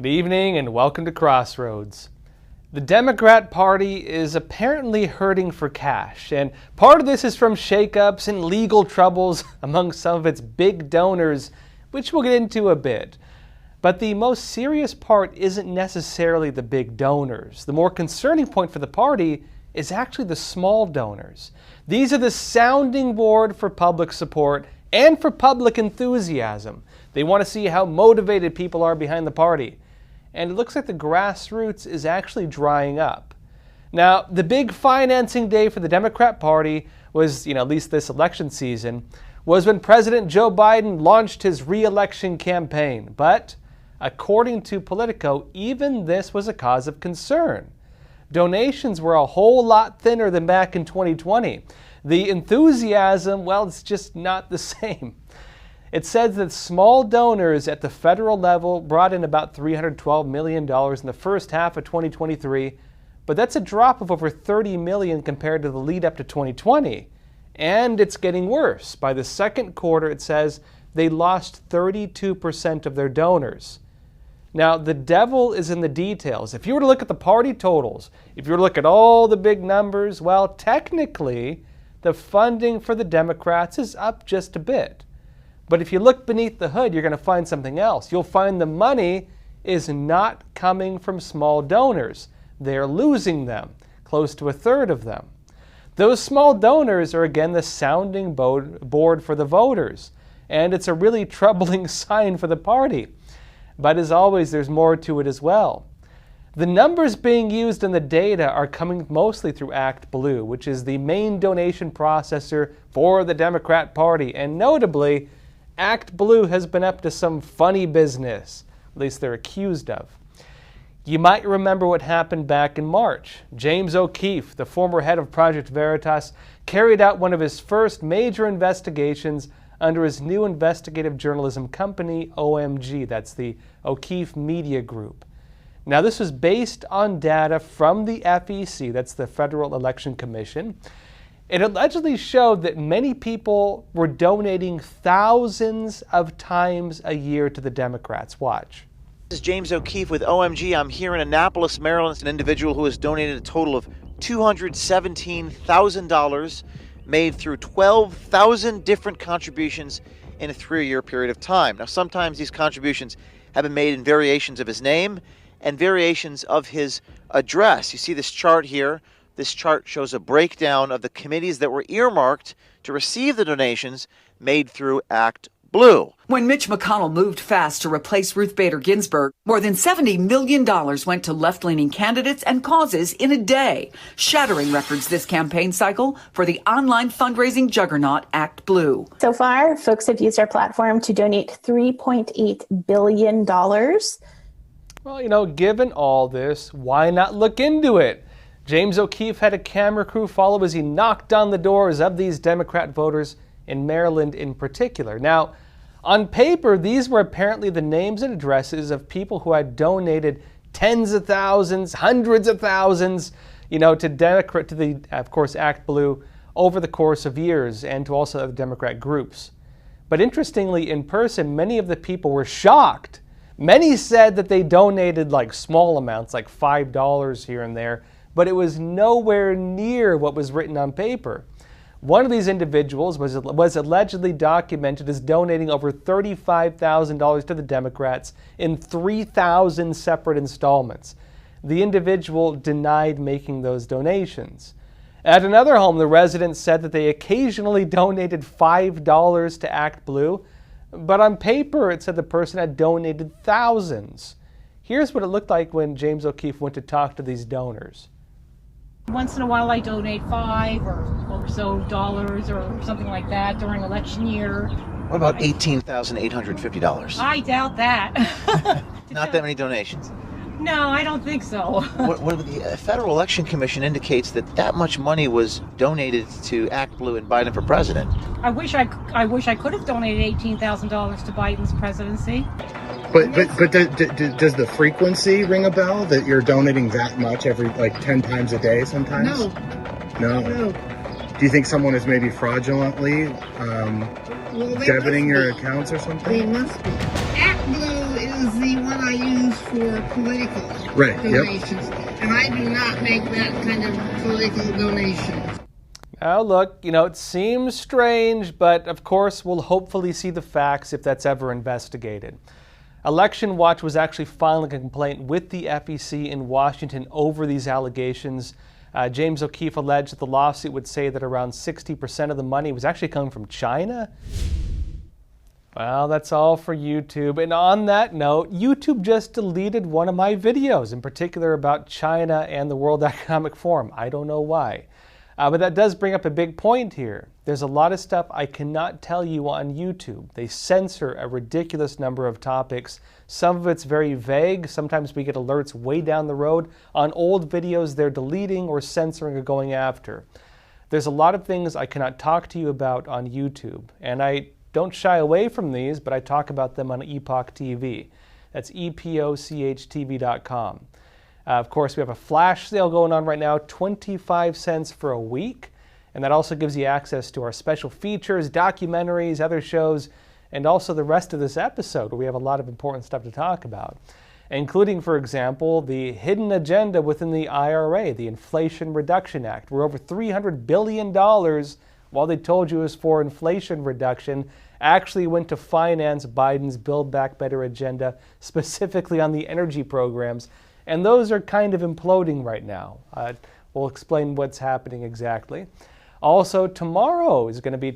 Good evening and welcome to Crossroads. The Democrat Party is apparently hurting for cash, and part of this is from shakeups and legal troubles among some of its big donors, which we'll get into a bit. But the most serious part isn't necessarily the big donors. The more concerning point for the party is actually the small donors. These are the sounding board for public support and for public enthusiasm. They want to see how motivated people are behind the party. And it looks like the grassroots is actually drying up. Now, the big financing day for the Democrat Party was, at least this election season, was when President Joe Biden launched his re-election campaign. But according to Politico, even this was a cause of concern. Donations were a whole lot thinner than back in 2020. The enthusiasm, well, it's just not the same. It says that small donors at the federal level brought in about $312 million in the first half of 2023, but that's a drop of over $30 million compared to the lead up to 2020. And it's getting worse. By the second quarter, it says they lost 32% of their donors. Now, the devil is in the details. If you were to look at the party totals, if you were to look at all the big numbers, well, technically, the funding for the Democrats is up just a bit. But if you look beneath the hood, you're going to find something else. You'll find the money is not coming from small donors. They're losing them, close to a third of them. Those small donors are, again, the sounding board for the voters. And it's a really troubling sign for the party. But as always, there's more to it as well. The numbers being used in the data are coming mostly through ActBlue, which is the main donation processor for the Democrat Party. And notably, ActBlue has been up to some funny business, at least they're accused of. You might remember what happened back in March. James O'Keefe, the former head of Project Veritas, carried out one of his first major investigations under his new investigative journalism company, OMG. That's the O'Keefe Media Group. Now, this was based on data from the FEC, that's the Federal Election Commission. It allegedly showed that many people were donating thousands of times a year to the Democrats. Watch. This is James O'Keefe with OMG. I'm here in Annapolis, Maryland. An individual who has donated a total of $217,000 made through 12,000 different contributions in a 3-year period of time. Now, sometimes these contributions have been made in variations of his name and variations of his address. You see this chart here. This chart shows a breakdown of the committees that were earmarked to receive the donations made through ActBlue. When Mitch McConnell moved fast to replace Ruth Bader Ginsburg, more than $70 million went to left-leaning candidates and causes in a day, shattering records this campaign cycle for the online fundraising juggernaut ActBlue. So far, folks have used our platform to donate $3.8 billion. Well, given all this, why not look into it? James O'Keefe had a camera crew follow as he knocked on the doors of these Democrat voters in Maryland in particular. Now, on paper, these were apparently the names and addresses of people who had donated tens of thousands, hundreds of thousands, to the, of course, ActBlue over the course of years and to also other Democrat groups. But interestingly, in person, many of the people were shocked. Many said that they donated like small amounts, like $5 here and there, but it was nowhere near what was written on paper. One of these individuals was allegedly documented as donating over $35,000 to the Democrats in 3,000 separate installments. The individual denied making those donations. At another home, the resident said that they occasionally donated $5 to ActBlue, but on paper it said the person had donated thousands. Here's what it looked like when James O'Keefe went to talk to these donors. Once in a while I donate $5 or so dollars or something like that during election year. What about $18,850? I doubt that. Not that many donations. No, I don't think so. The Federal Election Commission indicates that much money was donated to ActBlue and Biden for president. I wish I could have donated $18,000 to Biden's presidency. But does the frequency ring a bell that you're donating that much every 10 times a day sometimes? No. Do you think someone is maybe fraudulently debiting your accounts or something? They must be. ActBlue is the one I use for political Right, yep. donations, and I do not make that kind of political donations. Now look, it seems strange, but of course we'll hopefully see the facts if that's ever investigated. Election Watch was actually filing a complaint with the FEC in Washington over these allegations. James O'Keefe alleged that the lawsuit would say that around 60% of the money was actually coming from China. Well, that's all for YouTube. And on that note, YouTube just deleted one of my videos, in particular about China and the World Economic Forum. I don't know why. But that does bring up a big point here. There's a lot of stuff I cannot tell you on YouTube. They censor a ridiculous number of topics. Some of it's very vague. Sometimes we get alerts way down the road on old videos they're deleting or censoring or going after. There's a lot of things I cannot talk to you about on YouTube. And I don't shy away from these, but I talk about them on Epoch TV. That's epochtv.com. Of course, we have a flash sale going on right now, 25 cents for a week. And that also gives you access to our special features, documentaries, other shows, and also the rest of this episode where we have a lot of important stuff to talk about, including, for example, the hidden agenda within the IRA, the Inflation Reduction Act, where over $300 billion, while they told you it was for inflation reduction, actually went to finance Biden's Build Back Better agenda, specifically on the energy programs. And those are kind of imploding right now. We'll explain what's happening exactly. Also, tomorrow is going to be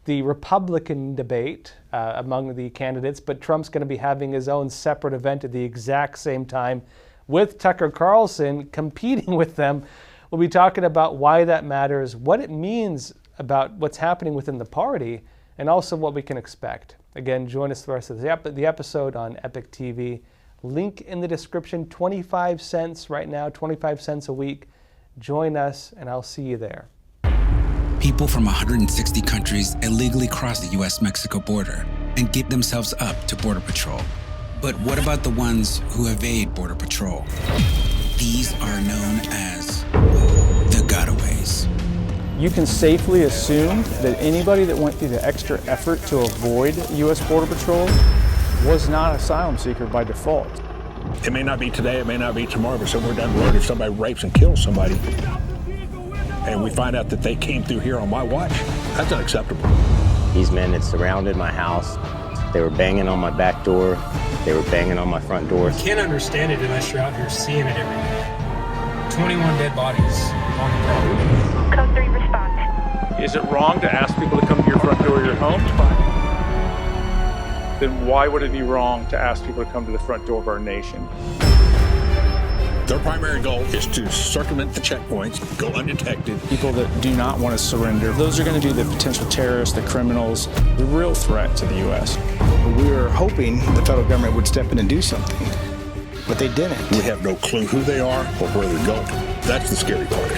the Republican debate among the candidates, but Trump's going to be having his own separate event at the exact same time with Tucker Carlson competing with them. We'll be talking about why that matters, what it means about what's happening within the party, and also what we can expect. Again, join us for the rest of the episode on Epoch TV. Link in the description, 25 cents right now, 25 cents a week. Join us, and I'll see you there. People from 160 countries illegally cross the U.S.-Mexico border and give themselves up to Border Patrol. But what about the ones who evade Border Patrol? These are known as the gotaways. You can safely assume that anybody that went through the extra effort to avoid U.S. Border Patrol was not an asylum seeker by default. It may not be today, it may not be tomorrow, but somewhere down the road, if somebody rapes and kills somebody, and we find out that they came through here on my watch, that's unacceptable. These men had surrounded my house. They were banging on my back door. They were banging on my front door. You can't understand it unless you're out here seeing it every day. 21 dead bodies on the property. Code 3 response. Is it wrong to ask people to come to your front door of your home? Then why would it be wrong to ask people to come to the front door of our nation? Their primary goal is to circumvent the checkpoints, go undetected. People that do not want to surrender, those are going to be the potential terrorists, the criminals, the real threat to the U.S. We were hoping the federal government would step in and do something, but they didn't. We have no clue who they are or where they're going. That's the scary part.